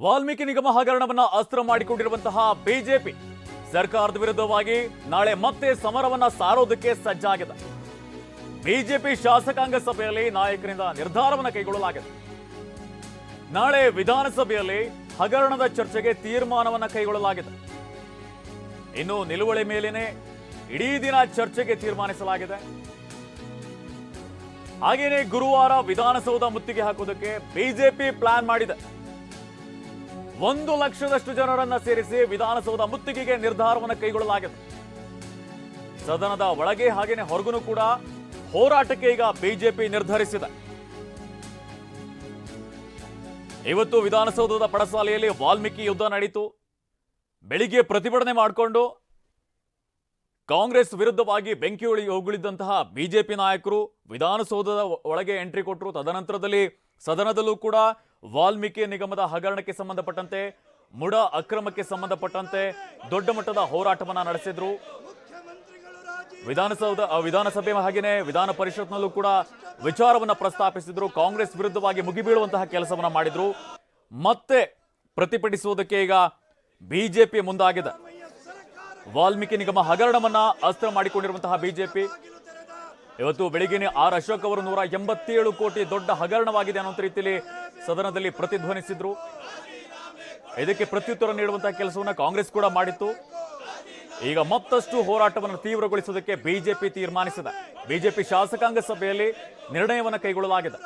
ವಾಲ್ಮೀಕಿ ನಿಗಮ ಹಗರಣವನ್ನ ಅಸ್ತ್ರ ಮಾಡಿಕೊಂಡಿರುವಂತಹ ಬಿಜೆಪಿ ಸರ್ಕಾರದ ವಿರುದ್ಧವಾಗಿ ನಾಳೆ ಮತ್ತೆ ಸಮರವನ್ನ ಸಾರೋದಕ್ಕೆ ಸಜ್ಜಾಗಿದೆ. ಬಿಜೆಪಿ ಶಾಸಕಾಂಗ ಸಭೆಯಲ್ಲಿ ನಾಯಕರಿಂದ ನಿರ್ಧಾರವನ್ನು ಕೈಗೊಳ್ಳಲಾಗಿದೆ. ನಾಳೆ ವಿಧಾನಸಭೆಯಲ್ಲಿ ಹಗರಣದ ಚರ್ಚೆಗೆ ತೀರ್ಮಾನವನ್ನು ಕೈಗೊಳ್ಳಲಾಗಿದೆ. ಇನ್ನು ನಿಲುವಳಿ ಮೇಲೇನೆ ಇಡೀ ದಿನ ಚರ್ಚೆಗೆ ತೀರ್ಮಾನಿಸಲಾಗಿದೆ. ಹಾಗೇನೆ ಗುರುವಾರ ವಿಧಾನಸೌಧ ಮುತ್ತಿಗೆ ಹಾಕೋದಕ್ಕೆ ಬಿಜೆಪಿ ಪ್ಲಾನ್ ಮಾಡಿದೆ. 1 ಲಕ್ಷದಷ್ಟು ಜನರನ್ನ ಸೇರಿಸಿ ವಿಧಾನಸೌಧ ಮುತ್ತಿಗೆಗೆ ನಿರ್ಧಾರವನ್ನು ಕೈಗೊಳ್ಳಲಾಗಿದೆ. ಸದನದ ಒಳಗೆ ಹಾಗೇನೆ ಹೊರಗೂ ಕೂಡ ಹೋರಾಟಕ್ಕೆ ಈಗ ಬಿಜೆಪಿ ನಿರ್ಧರಿಸಿದೆ. ಇವತ್ತು ವಿಧಾನಸೌಧದ ಪಡಸಾಲೆಯಲ್ಲಿ ವಾಲ್ಮೀಕಿ ಯುದ್ಧ ನಡೀತು. ಬೆಳಿಗ್ಗೆ ಪ್ರತಿಭಟನೆ ಮಾಡಿಕೊಂಡು ಕಾಂಗ್ರೆಸ್ ವಿರುದ್ಧವಾಗಿ ಬೆಂಕಿ ಉಗುಳಿದಂತಹ ಬಿಜೆಪಿ ನಾಯಕರು ವಿಧಾನಸೌಧದ ಒಳಗೆ ಎಂಟ್ರಿ ಕೊಟ್ಟರು. ತದನಂತರದಲ್ಲಿ ಸದನದಲ್ಲೂ ಕೂಡ ವಾಲ್ಮೀಕಿ ನಿಗಮದ ಹಗರಣಕ್ಕೆ ಸಂಬಂಧಪಟ್ಟಂತೆ, ಮುಡ ಅಕ್ರಮಕ್ಕೆ ದೊಡ್ಡ ಮಟ್ಟದ ಹೋರಾಟವನ್ನ ನಡೆಸಿದ್ರು. ವಿಧಾನಸಭೆ ಹಾಗೆಯೇ ವಿಧಾನ ಪರಿಷತ್ನಲ್ಲೂ ಕೂಡ ವಿಚಾರವನ್ನ ಪ್ರಸ್ತಾಪಿಸಿದ್ರು. ಕಾಂಗ್ರೆಸ್ ವಿರುದ್ಧವಾಗಿ ಮುಗಿಬೀಳುವಂತಹ ಕೆಲಸವನ್ನ ಮಾಡಿದ್ರು. ಮತ್ತೆ ಪ್ರತಿಭಟಿಸುವುದಕ್ಕೆ ಈಗ ಬಿಜೆಪಿ ಮುಂದಾಗಿದೆ. ವಾಲ್ಮೀಕಿ ನಿಗಮ ಹಗರಣವನ್ನ ಅಸ್ತ್ರ ಮಾಡಿಕೊಂಡಿರುವಂತಹ ಬಿಜೆಪಿ ಇವತ್ತು ಬೆಳಿಗ್ಗೆ ಆರ್ ಅಶೋಕ್ ಅವರು 187 ಕೋಟಿ ದೊಡ್ಡ ಹಗರಣವಾಗಿದೆ ಅನ್ನೋ ರೀತಿಯಲ್ಲಿ ಸದನದಲ್ಲಿ ಪ್ರತಿಧ್ವನಿಸಿದ್ರು. ಇದಕ್ಕೆ ಪ್ರತ್ಯುತ್ತರ ನೀಡುವಂತಹ ಕೆಲಸವನ್ನ ಕಾಂಗ್ರೆಸ್ ಕೂಡ ಮಾಡಿತ್ತು. ಈಗ ಮತ್ತಷ್ಟು ಹೋರಾಟವನ್ನು ತೀವ್ರಗೊಳಿಸುವುದಕ್ಕೆ ಬಿಜೆಪಿ ತೀರ್ಮಾನಿಸಿದೆ. ಬಿಜೆಪಿ ಶಾಸಕಾಂಗ ಸಭೆಯಲ್ಲಿ ನಿರ್ಣಯವನ್ನು ಕೈಗೊಳ್ಳಲಾಗಿದೆ.